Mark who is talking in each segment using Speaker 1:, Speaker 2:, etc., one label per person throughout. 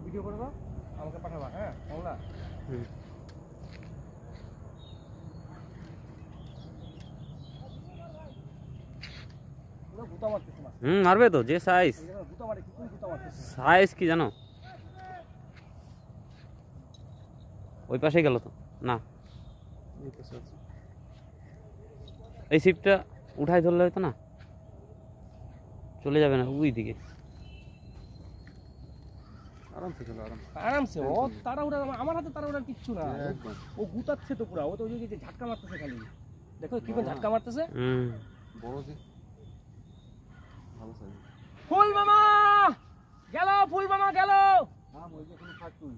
Speaker 1: video করে দাও আমাকে পাঠাবা হ্যাঁ মংলা
Speaker 2: মারবে তো যে সাইজ সাইজ কি জানো ওই পাশে গেল তো না এই শিপটা উঠাই ধরলে হয়তো না চলে যাবে না ওই দিকে
Speaker 1: আরামসে ও তাড়াহুড়া আমার হাতে তাড়াহুড়া কিচ্ছু না ও গুতাচ্ছে তো পুরা ও তো ওই যে ঝাটকা মারতেছে খালি দেখো কি করে ঝাটকা মারতেছে
Speaker 3: বড় যে ভালো সাইজ
Speaker 1: ফুল মামা গেল ফুল মামা গেল
Speaker 3: হ্যাঁ ওই যে কোনো ফাট তুই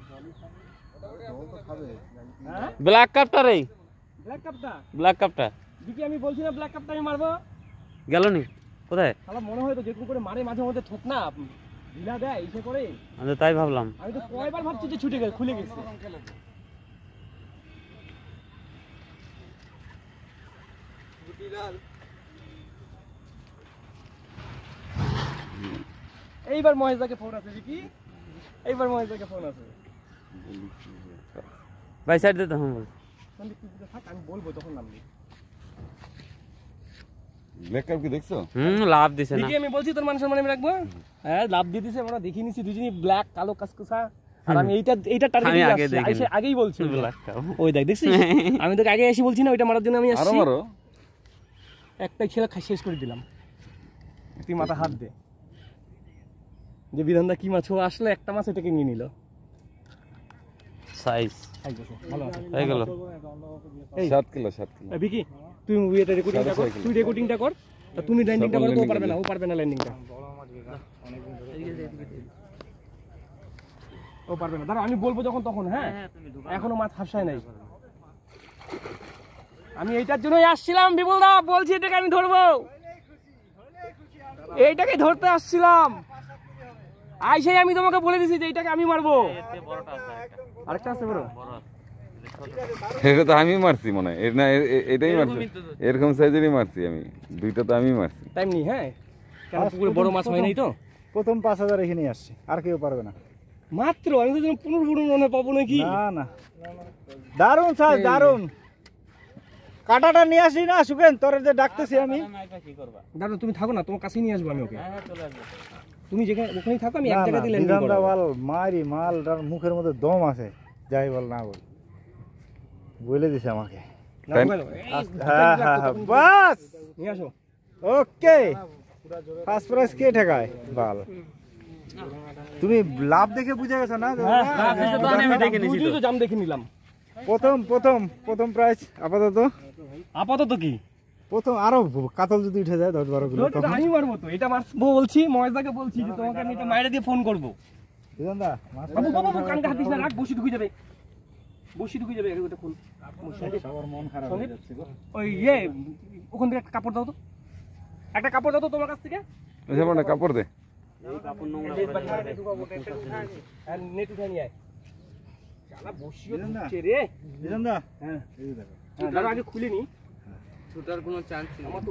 Speaker 3: জল তো খাবে
Speaker 1: হ্যাঁ
Speaker 2: ব্ল্যাক কাপটা রে
Speaker 1: ব্ল্যাক কাপটা
Speaker 2: দিকে
Speaker 1: আমি বলছি না ব্ল্যাক কাপটা আমি মারবো
Speaker 2: গেল নি কোথায়
Speaker 1: শালা মনে হয় তো যেরকম করে মারে মাঝে মধ্যে থোক না ঢিলা দেয় ইসে করে
Speaker 2: আমি তাই ভাবলাম
Speaker 1: আমি তো কয়বার ভাবছি যে ছুটে গেছে খুলে গেছে এইবার মহেশদাকে ফোন আছে কি এইবার মহেশদাকে ফোন আছে
Speaker 2: ভাই সাইড দে তো हम बोल
Speaker 1: আমি বলবো তখন নামবি
Speaker 3: ব্ল্যাক কাপ কি দেখছো
Speaker 2: লাভ দিছে না
Speaker 1: দেখি আমি বলছি তোর মান সম্মান আমি রাখবো হ্যাঁ লাভ দিয়ে দিছে আমরা দেখি নিছি দুজনই ব্ল্যাক কালো কাসকুসা আর আমি এইটা টার্গেট
Speaker 2: আমি
Speaker 1: দিয়ে আসছি আগেই বলছি
Speaker 2: ব্ল্যাক কাপ
Speaker 1: ওই দেখ দেখছিস আমি তোকে আগে এসে বলছি না ওইটা মারার জন্য আমি আসছি
Speaker 3: আরো মারো
Speaker 1: একটাই খেলা শেষ করে দিলাম তুই মাথা হাত দে যে বিধানদা কি মাছ আসলে একটা মাছ এটাকে নিয়ে নিল
Speaker 2: সাইজ
Speaker 1: ভালো আছে
Speaker 2: হয়ে গেল
Speaker 3: 7 কিলো
Speaker 1: বিকি তুই এটা রেকর্ডিংটা কর তুই রেকর্ডিংটা কর তা তুমি ল্যান্ডিংটা করো তো ও পারবে না ল্যান্ডিংটা ও পারবে না দাঁড়া আমি বলবো যখন তখন হ্যাঁ এখনো মাছ হাসায় নাই আমি এইটার জন্যই আসছিলাম বিপুল দা বলছি এটাকে আমি ধরবো এইটাকে ধরতে আসছিলাম আইসাই আমি তোমাকে বলে দিছি যে এইটাকে আমি মারবো আরেকটা আছে বড়
Speaker 3: এটা তো আমি মারছি মনে হয় না এটাই মারছি এরকম সাইজেরই মারছি আমি দুইটা তো আমি মারছি
Speaker 1: টাইম নি হ্যাঁ কেন পুকুরে বড় মাছ হয় নাই তো
Speaker 4: প্রথম 5000 এখানে আসছে আর কেউ পারবে না
Speaker 1: মাত্র আমি তো 15 মনে পাবো নাকি
Speaker 4: না না দারুন সাইজ দারুন কাটাটা নিয়ে আসি না সুকেন তোর যে ডাকতেছি আমি
Speaker 1: দাদা তুমি থাকো না তোমার কাছেই নিয়ে আসবো আমি ওকে তুমি যেখানে ওখানেই থাকো আমি এক জায়গায় দিলে
Speaker 4: বল মারি মালটার মুখের মধ্যে দম আছে যাই বল না বল বলে দিছে আমাকে হ্যাঁ হ্যাঁ বাস
Speaker 1: নিয়ে আসো
Speaker 4: ওকে ফার্স্ট প্রাইজ কে ঠেকায় বাল তুমি লাভ দেখে বুঝে গেছো না
Speaker 1: আমি দেখে নিছি তো জাম দেখে নিলাম
Speaker 4: প্রথম প্রাইজ
Speaker 1: আপাতত কি
Speaker 4: প্রথম আরো কাতল যদি উঠে যায় 10-12 কিলো তখন
Speaker 1: আমি মারবো তো এটা মারবো বলছি মহেশদাকে বলছি যে তোমাকে আমি এটা মাইরা দিয়ে ফোন করব
Speaker 4: বিধানদা
Speaker 1: বাবু কানটা হাত দিস না রাখ বসি ঢুকে যাবে এটা খুল
Speaker 4: সবার মন খারাপ হয়ে যাচ্ছে গো
Speaker 1: ওই ওখান থেকে একটা কাপড় দাও তো তোমার কাছ থেকে
Speaker 3: না কাপড় দে
Speaker 1: এই কাপড় নোংরা করে ঢুকাবো আর নেট উঠাই নিয়ে আয় শালা বসিও দিচ্ছে রে
Speaker 4: বিধানদা
Speaker 1: হ্যাঁ এই দেখো দাদা আগে খুলে নি ছুটার কোনো চান্স নেই আমার তো